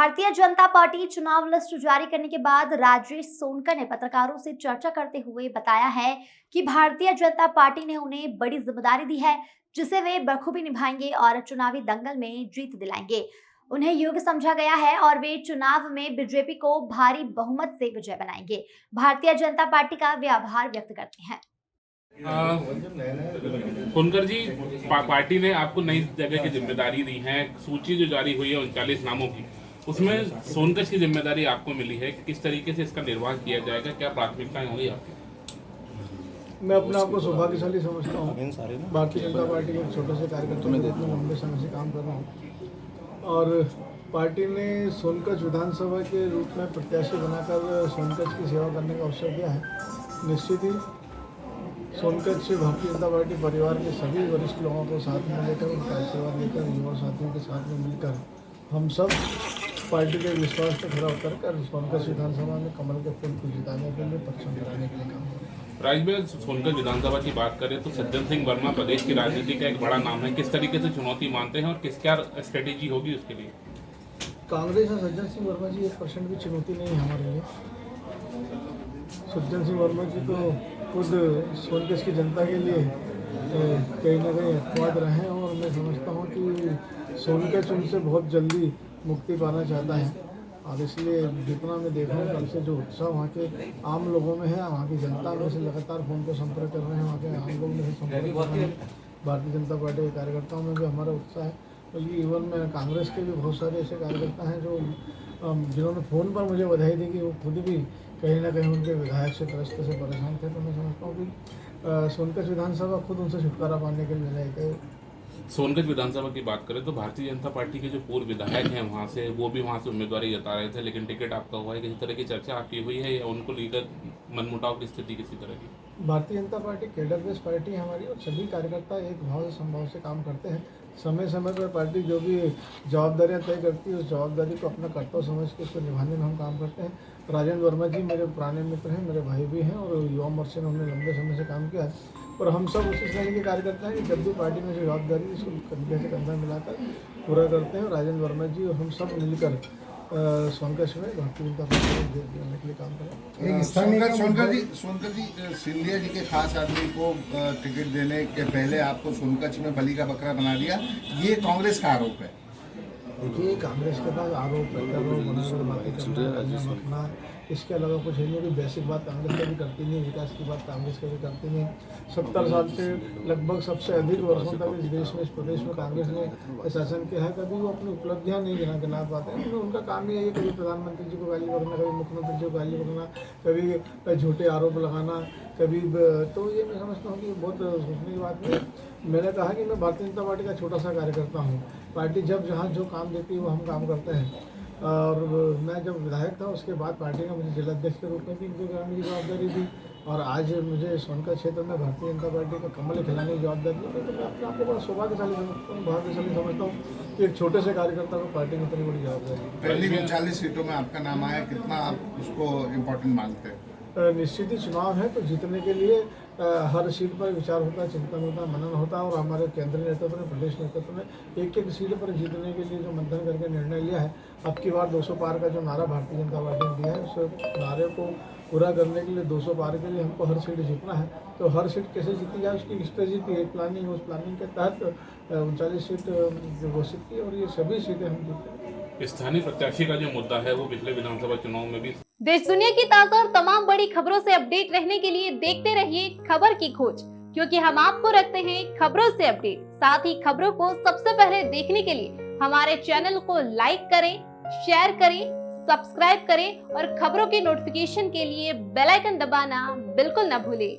Bharatiya Janata party चुनाव list जारी करने के बाद राजेश सोनकर ने पत्रकारों से चर्चा करते हुए बताया है कि भारतीय जनता पार्टी ने उन्हें बड़ी जिम्मेदारी दी है, जिसे वे बखूबी निभाएंगे और चुनावी दंगल में जीत दिलाएंगे। उन्हें योग्य समझा गया है और वे चुनाव में बीजेपी को भारी बहुमत से विजय बनाएंगे। भारतीय जनता पार्टी का वे आभार व्यक्त करते हैं। सोनकर जी, पार्टी ने आपको नई जगह की जिम्मेदारी दी है। सूची जो जारी हुई है 39 नामों की, उसमें सोनकर की जिम्मेदारी आपको मिली है। किस तरीके से इसका निर्वहन किया जाएगा, क्या प्राथमिकताएं होंगी आपकी? मैं अपने आप को सौभाग्यशाली समझता हूँ। भारतीय जनता पार्टी के छोटे से कार्यकर्ता में लंबे समय से काम कर रहा हूँ और पार्टी ने सोनकच्छ विधानसभा के रूप में प्रत्याशी बनाकर सोनकच्छ की सेवा करने का अवसर दिया है। निश्चित ही सोनकच्छ भारतीय जनता पार्टी परिवार के सभी वरिष्ठ लोगों को साथ में लेकर, उनका आशीर्वाद लेकर, युवा साथियों के साथ में मिलकर हम सब पार्टी के विश्वास पर खड़ा उतरकर सोनकच्छ विधानसभा में कमल के फूल को जिताने के लिए, परिश्रम कराने के लिए काम करें। राजभर सोनकच्छ विधानसभा की बात करें तो सज्जन सिंह वर्मा प्रदेश की राजनीति का एक बड़ा नाम है। किस तरीके से चुनौती मानते हैं और क्या स्ट्रेटेजी होगी उसके लिए? कांग्रेस और सज्जन सिंह वर्मा जी 1% भी चुनौती नहीं है हमारे लिए। सज्जन सिंह वर्मा जी तो खुद सोनकच्छ की जनता के लिए कहीं ना कहीं अपवाद रहे हैं और मैं समझता हूँ कि सोनकच्छ उनसे बहुत जल्दी मुक्ति पाना चाहता है और इसलिए जितना मैं देख रहा हूँ कल से जो उत्साह वहाँ के आम लोगों में है, वहाँ की जनता में से लगातार फोन पर संपर्क कर रहे हैं, वहाँ के आम लोगों में से संपर्क कर रहे हैं। भारतीय जनता पार्टी के कार्यकर्ताओं में भी हमारा उत्साह है। बल्कि इवन में कांग्रेस के भी बहुत सारे ऐसे कार्यकर्ता हैं जो जिन्होंने फ़ोन पर मुझे बधाई दी कि वो खुद भी कहीं ना कहीं उनके विधायक से त्रस्त से परेशान थे। तो मैं समझता हूँ कि सोनकच्छ विधानसभा खुद उनसे छुटकारा पाने के लिए लड़ाई गए। सोनकच्छ विधानसभा की बात करें तो भारतीय जनता पार्टी के जो पूर्व विधायक हैं वहाँ से, वो भी वहाँ से उम्मीदवारी जता रहे थे, लेकिन टिकट आपका हुआ है। किसी तरह की चर्चा आपकी हुई है या उनको लेकर मनमुटाव की स्थिति किसी तरह की? Bharatiya Janata party cadre based party है हमारी और सभी कार्यकर्ता एक भाव से संभाव से काम करते हैं। समय समय पर पार्टी जो भी जवाबदारियां तय करती है उस जवाबदारी को अपना कर्तव्य समझ के उसको निभाने में हम काम करते हैं। राजेंद्र वर्मा जी मेरे पुराने मित्र हैं, मेरे भाई भी हैं और युवा मोर्चे में हमने लंबे समय से काम किया है और हम सब उसी श्रेणी के कार्यकर्ता हैं कि जब भी पार्टी में जो जवाबदारी उसको कंधे से कंधा मिलाकर पूरा करते हैं। राजेंद्र वर्मा जी और हम सब मिलकर सोनकच्छ में भारतीय जनता पार्टी देने के लिए काम करें। सोनकर जी सिंधिया जी के खास आदमी को टिकट देने के पहले आपको सोनकच्छ में बलि का बकरा बना दिया, ये कांग्रेस का आरोप है। देखिए, कांग्रेस के पास आरोप प्रत्यारोप बनाकर बातें करना, इसके अलावा कुछ है नहीं। कोई बेसिक बात कांग्रेस कभी करती नहीं, विकास की बात कांग्रेस कभी करती नहीं। 70 साल से लगभग सबसे अधिक वर्षों तक इस देश में, इस प्रदेश में कांग्रेस ने शासन किया है। कभी वो अपनी उपलब्धियां नहीं गिना पाते हैं। उनका काम ही है कभी प्रधानमंत्री जी को गाली बकना, कभी मुख्यमंत्री जी को गाली बकना, कभी झूठे आरोप लगाना, कभी तो ये मैं समझता हूँ कि बहुत सोचने की बात है। मैंने कहा कि मैं भारतीय जनता पार्टी का छोटा सा कार्यकर्ता हूँ। पार्टी जब जहाँ जो काम देती है वो हम काम करते हैं और मैं जब विधायक था उसके बाद पार्टी ने मुझे जिलाध्यक्ष के रूप में भी इनको कराने की जवाबदारी दी और आज मुझे सोनकच्छ क्षेत्र में भारतीय जनता पार्टी का कमल खिलाने की जवाबदारी दी। तो मैं अपने आप को बड़ा सौभाग्यशाली समझता हूँ, भाग्यशाली समझता हूँ कि एक छोटे से कार्यकर्ता को पार्टी में इतनी बड़ी जवाबदारी। पहली 39 सीटों में आपका नाम आया, कितना आप उसको इम्पोर्टेंट मानते हैं? निश्चित ही चुनाव है तो जीतने के लिए हर सीट पर विचार होता है, चिंतन होता है, मनन होता है और हमारे केंद्रीय नेतृत्व ने, प्रदेश नेतृत्व ने एक एक सीट पर जीतने के लिए जो मंथन करके निर्णय लिया है। अब की बार 200 पार का जो नारा भारतीय जनता पार्टी ने दिया है, उस नारे को पूरा करने के लिए 200 पार के लिए हमको हर सीट जीतना है। तो हर सीट कैसे जीती जाए उसकी स्ट्रेटेजी थी, एक प्लानिंग, उस प्लानिंग के तहत 39 सीट घोषित की और ये सभी सीटें हम जीते। स्थानीय प्रत्याशी का जो मुद्दा है वो पिछले विधानसभा चुनाव में भी। देश दुनिया की ताजा और तमाम बड़ी खबरों से अपडेट रहने के लिए देखते रहिए खबर की खोज, क्योंकि हम आपको रखते हैं खबरों से अपडेट। साथ ही खबरों को सबसे पहले देखने के लिए हमारे चैनल को लाइक करें, शेयर करें, सब्सक्राइब करें और खबरों की नोटिफिकेशन के लिए बेल आइकन दबाना बिल्कुल न भूलें।